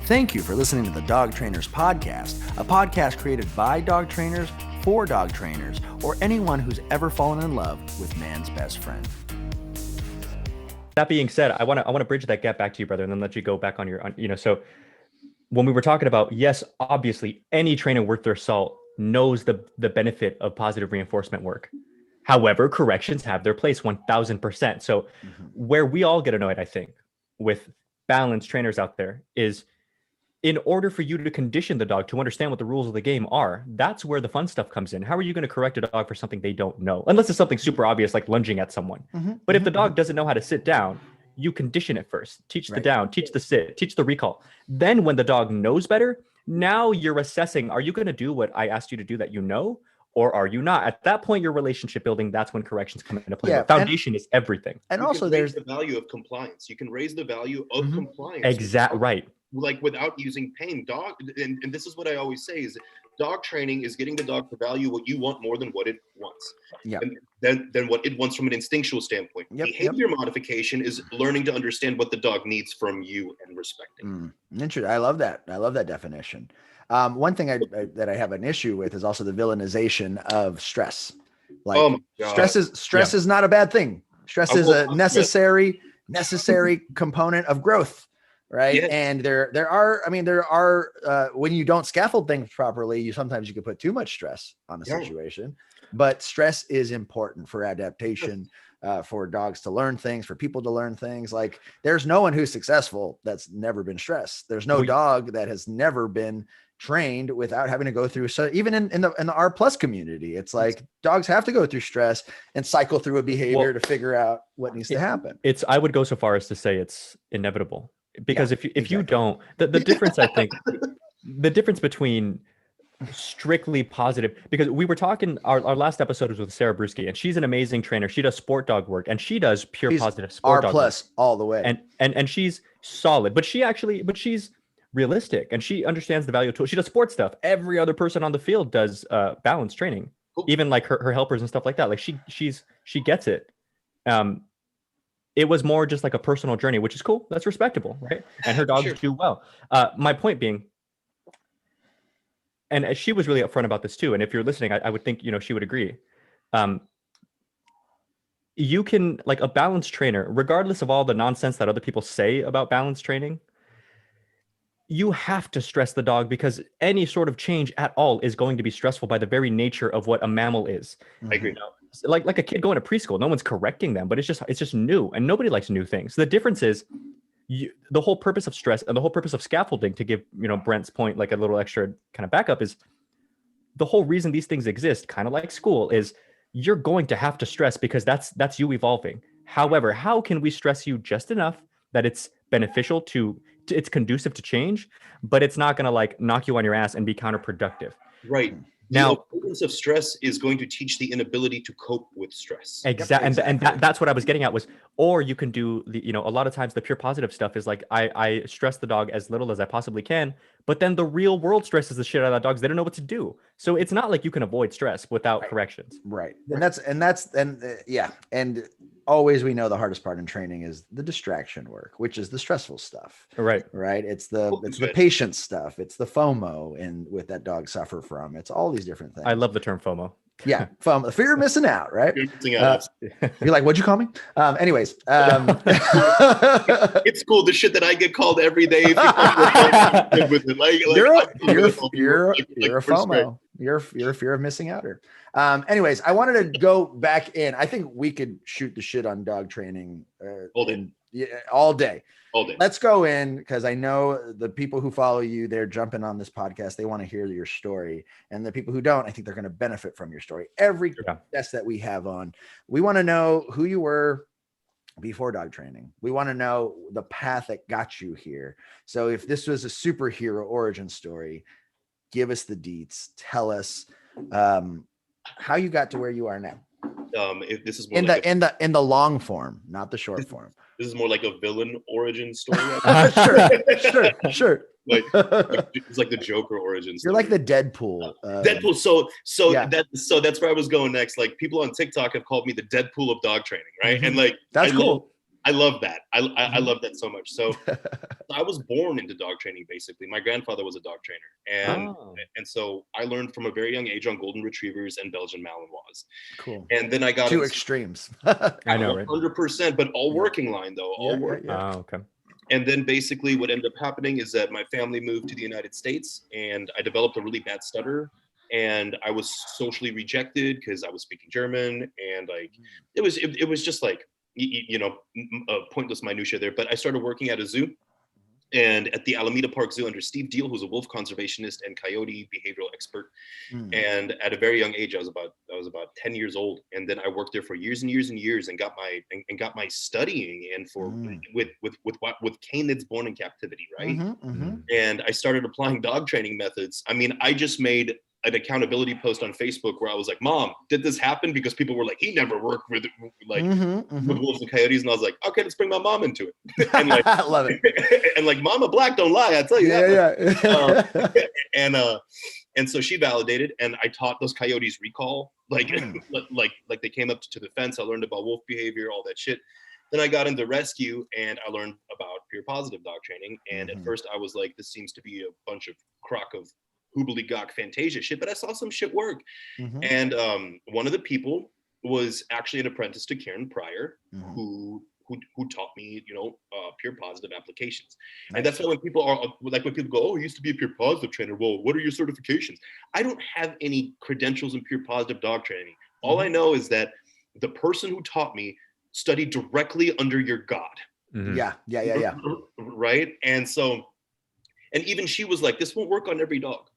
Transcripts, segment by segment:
Thank you for listening to the Dog Trainers Podcast, a podcast created by dog trainers for dog trainers, or anyone who's ever fallen in love with man's best friend. That being said, I want to bridge that gap back to you, brother, and then let you go back on your, so when we were talking about, yes, obviously any trainer worth their salt knows the benefit of positive reinforcement work. However, corrections have their place 1000%. So where we all get annoyed, I think, with balanced trainers out there is, in order for you to condition the dog to understand what the rules of the game are, that's where the fun stuff comes in. How are you going to correct a dog for something they don't know? Unless it's something super obvious, like lunging at someone. But if the dog doesn't know how to sit down, you condition it first. Teach the down, teach the sit, teach the recall. Then when the dog knows better, now you're assessing, are you going to do what I asked you to do that you know? Or are you not? At that point, your relationship building, that's when corrections come into play. Yeah, foundation is everything. And also there's the value of compliance. You can raise the value of compliance. Exactly, right. Like without using pain. And this is what I always say is dog training is getting the dog to value what you want more than what it wants. Yeah. And then what it wants from an instinctual standpoint. Behavior modification is learning to understand what the dog needs from you and respecting. Interesting. I love that. I love that definition. One thing that I have an issue with is also the villainization of stress. Like stress is not a bad thing. Stress is a necessary component of growth. Right. Yes. And there are, when you don't scaffold things properly, sometimes you can put too much stress on a situation, but stress is important for adaptation, for dogs to learn things, for people to learn things. Like there's no one who's successful that's never been stressed. There's no dog that has never been trained without having to go through. So even in the R plus community, it's like dogs have to go through stress and cycle through a behavior to figure out what needs to happen. I would go so far as to say it's inevitable. Because if you don't, the difference, I think, the difference between strictly positive, because we were talking, our last episode was with Sarah Bruschi, and she's an amazing trainer. She does sport dog work, and she does pure positive sport dog work. All the way. And she's solid, but she's realistic, and she understands the value of tools. She does sports stuff. Every other person on the field does balance training, even like her helpers and stuff like that. Like she gets it. It was more just like a personal journey, which is cool. That's respectable, right? And her dogs do well. My point being, and she was really upfront about this too. And if you're listening, I would think, she would agree. You can, like a balanced trainer, regardless of all the nonsense that other people say about balanced training, you have to stress the dog because any sort of change at all is going to be stressful by the very nature of what a mammal is. I agree. Like a kid going to preschool, no one's correcting them, but it's just new, and nobody likes new things. The difference is the whole purpose of stress and the whole purpose of scaffolding, to give Brent's point like a little extra kind of backup, is the whole reason these things exist, kind of like school, is you're going to have to stress because that's you evolving. However, how can we stress you just enough that it's beneficial it's conducive to change, but it's not going to like knock you on your ass and be counterproductive. Right. Now, the avoidance of stress is going to teach the inability to cope with stress. Exactly. And that's what I was getting at was, or you can do a lot of times the pure positive stuff is like, I stress the dog as little as I possibly can, but then the real world stresses the shit out of the dogs. They don't know what to do. So it's not like you can avoid stress without corrections. Right. And always, we know the hardest part in training is the distraction work, which is the stressful stuff. Right. It's the patience stuff. It's the FOMO and with that dogs suffer from. It's all these different things. I love the term FOMO. Yeah. FOMO, fear of missing out, right? You're missing out. You're like, what'd you call me? Anyways. It's cool. The shit that I get called every day. You're a FOMO. You're a fear of missing outer. Anyways, I wanted to go back in. I think we could shoot the shit on dog training all day. Let's go in, because I know the people who follow you, they're jumping on this podcast. They want to hear your story. And the people who don't, I think they're going to benefit from your story. Every guest that we have on, we want to know who you were before dog training. We want to know the path that got you here. So if this was a superhero origin story, give us the deets. Tell us how you got to where you are now. If this is more in the long form, not the short form. This is more like a villain origin story. Sure. Like it's like the Joker origin story. You're like the Deadpool. Deadpool. So that's where I was going next. Like people on TikTok have called me the Deadpool of dog training, right? And like that's cool. I love that. I love that so much. So I was born into dog training, basically. My grandfather was a dog trainer. And so I learned from a very young age on golden retrievers and Belgian Malinois. Cool. And then I got two extremes. I know, right? 100%, but all working line though. All working. Oh, okay. And then basically what ended up happening is that my family moved to the United States and I developed a really bad stutter. And I was socially rejected because I was speaking German, and like it was just like pointless minutia there. But I started working at a zoo, and at the Alameda Park Zoo under Steve Deal, who's a wolf conservationist and coyote behavioral expert. And at a very young age, I was about 10 years old, and then I worked there for years and years and years, and got my studying in for with canids born in captivity, right? And I started applying dog training methods. I mean, I just made an accountability post on Facebook where I was like, "Mom, did this happen?" Because people were like, "He never worked with with wolves and coyotes," and I was like, "Okay, let's bring my mom into it." And like, I love it. And like, Mama Black don't lie, I tell you that. And so she validated, and I taught those coyotes recall, like they came up to the fence. I learned about wolf behavior, all that shit. Then I got into rescue, and I learned about peer positive dog training. And at first, I was like, "This seems to be a bunch of crock of hoobly-gawk Fantasia shit," but I saw some shit work. And one of the people was actually an apprentice to Karen Pryor, who taught me, peer positive applications. And that's why when people go, "Oh, I used to be a peer positive trainer." Well, what are your certifications? I don't have any credentials in peer positive dog training. All I know is that the person who taught me studied directly under your God. Yeah. Right. And so, and even she was like, "This won't work on every dog."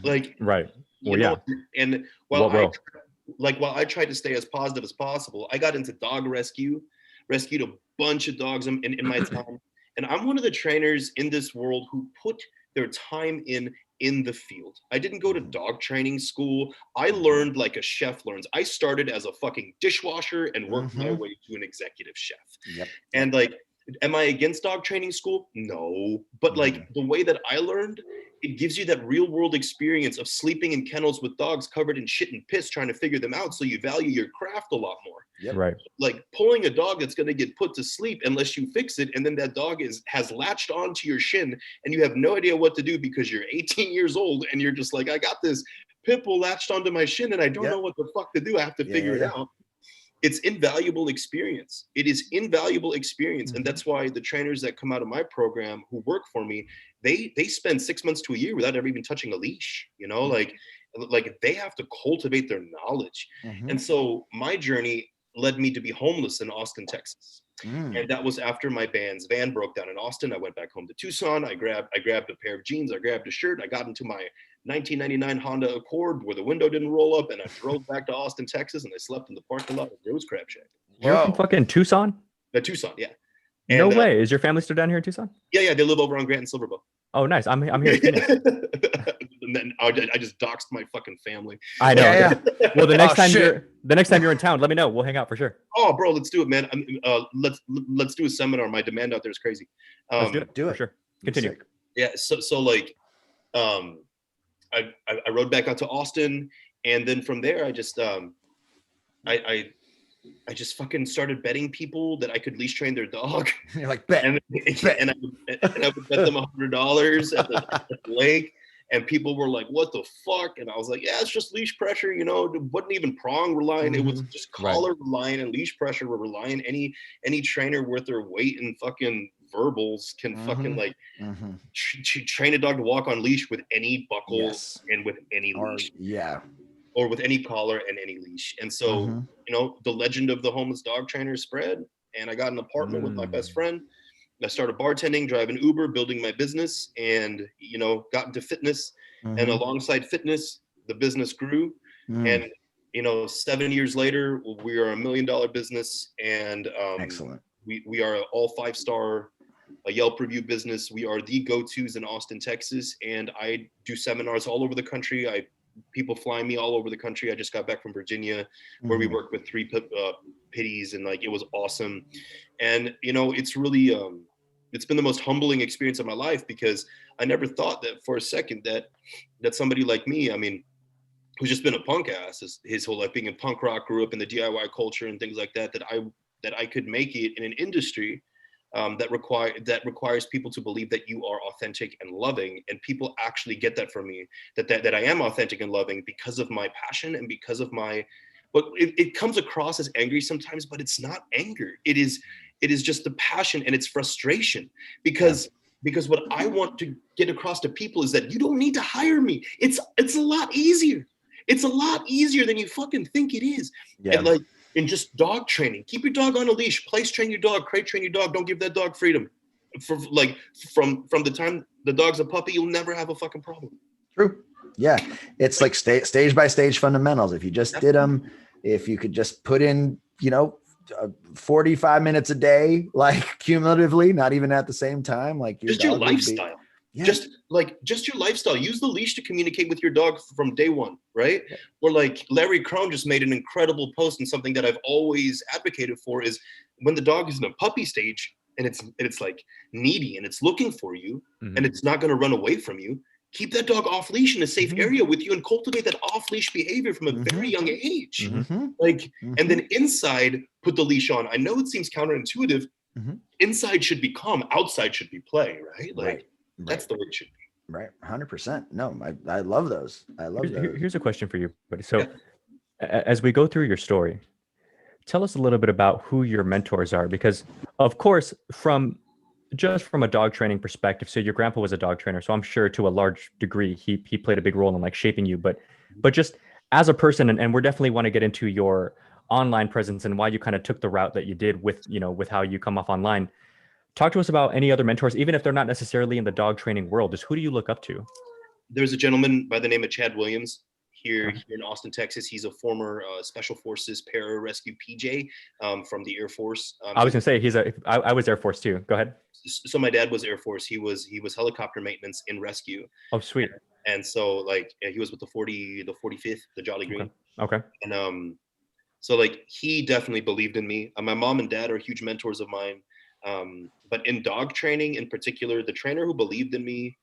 Like, right. Well, and while I tried to stay as positive as possible, I got into dog rescued a bunch of dogs in my time. And I'm one of the trainers in this world who put their time in the field. I didn't go to dog training school. I learned like a chef learns. I started as a fucking dishwasher and worked my way to an executive chef. Yep. And like, am I against dog training school? No. But like the way that I learned, it gives you that real world experience of sleeping in kennels with dogs covered in shit and piss, trying to figure them out. So you value your craft a lot more. Yep. Right. Like pulling a dog that's going to get put to sleep unless you fix it. And then that dog has latched onto your shin and you have no idea what to do because you're 18 years old and you're just like, "I got this pit bull latched onto my shin and I don't know what the fuck to do. I have to figure it out." It's invaluable experience. It is invaluable experience. And that's why the trainers that come out of my program who work for me, they spend 6 months to a year without ever even touching a leash, like they have to cultivate their knowledge. And so my journey led me to be homeless in Austin, Texas. And that was after my band's van broke down in Austin. I went back home to Tucson. I grabbed a pair of jeans. I grabbed a shirt. I got into my 1999 Honda Accord where the window didn't roll up, and I drove back to Austin, Texas, and I slept in the parking lot of Rose Crab Shack. You're from fucking Tucson? Tucson, yeah. And, no way. Is your family still down here in Tucson? Yeah. They live over on Grant and Silverbow. Oh, nice. I'm here in Phoenix. And then I just doxed my fucking family. I know. Yeah. Well, the next time you're in town, let me know. We'll hang out for sure. Oh, bro, let's do it, man. Let's do a seminar. My demand out there is crazy. Let's do it. For sure. Continue. Yeah. So like, I rode back out to Austin, and then from there, I just fucking started betting people that I could leash train their dog. You're like, bet. And I would bet them $100 at the lake. And people were like, "What the fuck?" And I was like, "Yeah, it's just leash pressure. It wasn't even prong relying. It was just collar relying and leash pressure relying. Any trainer worth their weight in fucking verbals can fucking train a dog to walk on leash with any buckle and with any leash. Or with any collar and any leash." And so, the legend of the homeless dog trainer spread, and I got an apartment with my best friend. I started bartending, driving Uber, building my business, and, got into fitness. And alongside fitness, the business grew. And, 7 years later, we are $1 million business. And excellent. We are all 5-star Yelp review business. We are the go-tos in Austin, Texas. And I do seminars all over the country. People fly me all over the country. I just got back from Virginia where we worked with 3 pitties, and like, it was awesome. And, it's really, it's been the most humbling experience of my life, because I never thought that for a second that somebody like me, I mean, who's just been a punk ass his whole life, being in punk rock, grew up in the DIY culture and things like that that I could make it in an industry that requires people to believe that you are authentic and loving, and people actually get that from me, that I am authentic and loving because of my passion and because of my. But it comes across as angry sometimes, but it's not anger. It is just the passion and it's frustration because what I want to get across to people is that you don't need to hire me. It's a lot easier. It's a lot easier than you fucking think it is. Yeah. And like in just dog training, keep your dog on a leash, place train your dog, crate train your dog. Don't give that dog freedom. From the time the dog's a puppy, you'll never have a fucking problem. True. Yeah. It's like stage by stage fundamentals. If you just did them, if you could just put in, 45 minutes a day, like cumulatively, not even at the same time, like your lifestyle. Just your lifestyle. Use the leash to communicate with your dog from day one, right? Yeah. Or like Larry Crone just made an incredible post, and something that I've always advocated for is when the dog is in a puppy stage and it's like needy and it's looking for you and it's not going to run away from you. Keep that dog off leash in a safe area with you and cultivate that off leash behavior from a very young age. And then inside, put the leash on. I know it seems counterintuitive. Inside should be calm. Outside should be play, right? Like that's the way it should be. Right. 100%. No, I love those. I love those. Here's a question for you, buddy. So as we go through your story, tell us a little bit about who your mentors are, because of course, from a dog training perspective, so your grandpa was a dog trainer, so I'm sure to a large degree he played a big role in like shaping you, but just as a person, and we're definitely want to get into your online presence and why you kind of took the route that you did with how you come off online. Talk to us about any other mentors, even if they're not necessarily in the dog training world. Just who do you look up to? There's a gentleman by the name of Chad Williams here in Austin, Texas. He's a former Special Forces pararescue PJ from the Air Force. I was gonna say I was Air Force too. Go ahead. So my dad was Air Force. He was helicopter maintenance in rescue. Oh, sweet. And so like he was with the 45th, the Jolly Green. Okay. And so like he definitely believed in me. My mom and dad are huge mentors of mine. But in dog training in particular, the trainer who believed in me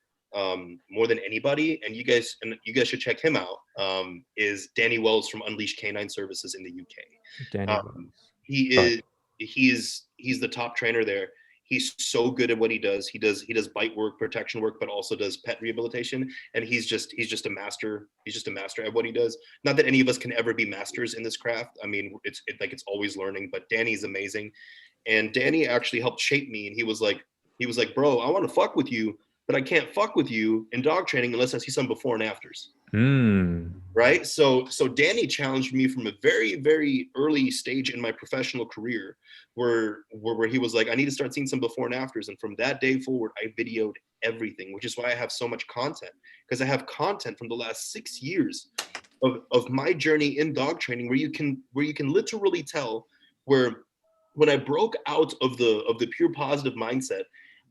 more than anybody, and you guys should check him out, is Danny Wells from Unleashed Canine Services in the UK. He's the top trainer there. He's so good at what he does. He does bite work, protection work, but also does pet rehabilitation. And he's just a master. He's just a master at what he does. Not that any of us can ever be masters in this craft. I mean, it's always learning, but Danny's amazing. And Danny actually helped shape me. And he was like, bro, I want to fuck with you, but I can't fuck with you in dog training unless I see some before and afters. Right. So Danny challenged me from a very, very early stage in my professional career where he was like, I need to start seeing some before and afters. And from that day forward, I videoed everything, which is why I have so much content, because I have content from the last 6 years of my journey in dog training where you can literally tell where when I broke out of the pure positive mindset,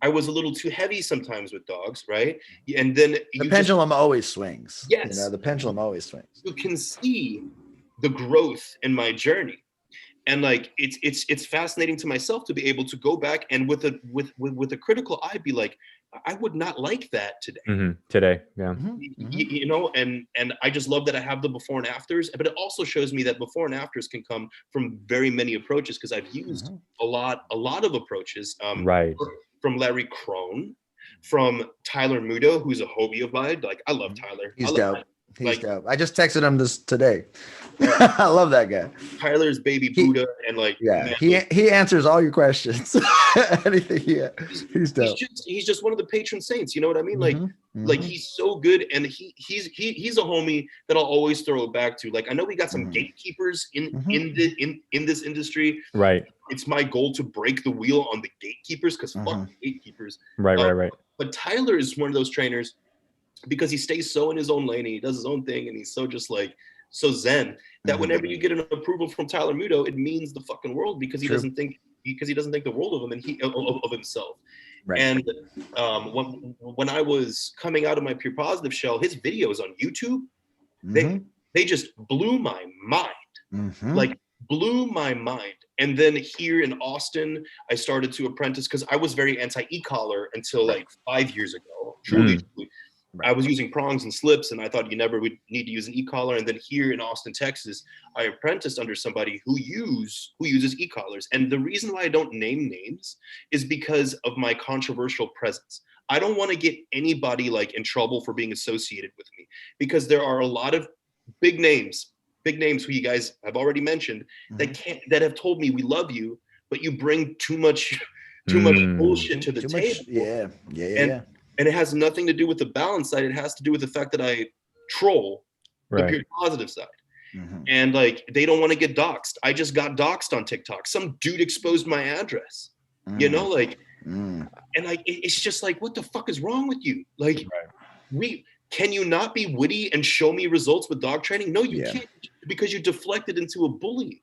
I was a little too heavy sometimes with dogs, right? And then the pendulum always swings. Yes, the pendulum always swings. You can see the growth in my journey, and like it's fascinating to myself to be able to go back and with a critical eye be like, I would not like that today. Today, yeah. And I just love that I have the before and afters, but it also shows me that before and afters can come from very many approaches because I've used a lot of approaches. Right. From Larry Crone, from Tyler Muto, who's a hobby of mine. Like, I love Tyler. He's dope. He's dope. I just texted him this today. I love that guy. Tyler's baby Buddha, and like, man, he answers all your questions. Anything, he's dope. He's just one of the patron saints. You know what I mean? Like he's so good, and he's a homie that I'll always throw it back to. Like, I know we got some gatekeepers in this industry. Right. It's my goal to break the wheel on the gatekeepers because fuck the gatekeepers. Right. But Tyler is one of those trainers because he stays so in his own lane and he does his own thing and he's so just like so zen that whenever you get an approval from Tyler Muto, it means the fucking world because he doesn't think the world of him and of himself. Right. And when I was coming out of my pure positive shell, his videos on YouTube, they just blew my mind. Like blew my mind. And then here in Austin, I started to apprentice because I was very anti e-collar until like 5 years ago. Truly. I was using prongs and slips, and I thought you never would need to use an e-collar. And then here in Austin, Texas, I apprenticed under somebody who uses e-collars. And the reason why I don't name names is because of my controversial presence. I don't want to get anybody like in trouble for being associated with me, because there are a lot of big names who you guys have already mentioned that have told me we love you, but you bring too much bullshit to the table. And it has nothing to do with the balance side. It has to do with the fact that I troll the pure positive side. And like, they don't want to get doxxed. I just got doxxed on TikTok. Some dude exposed my address, you know, like, and like, it's just like, what the fuck is wrong with you? Like, can you not be witty and show me results with dog training? No, you can't, because you deflected into a bullying.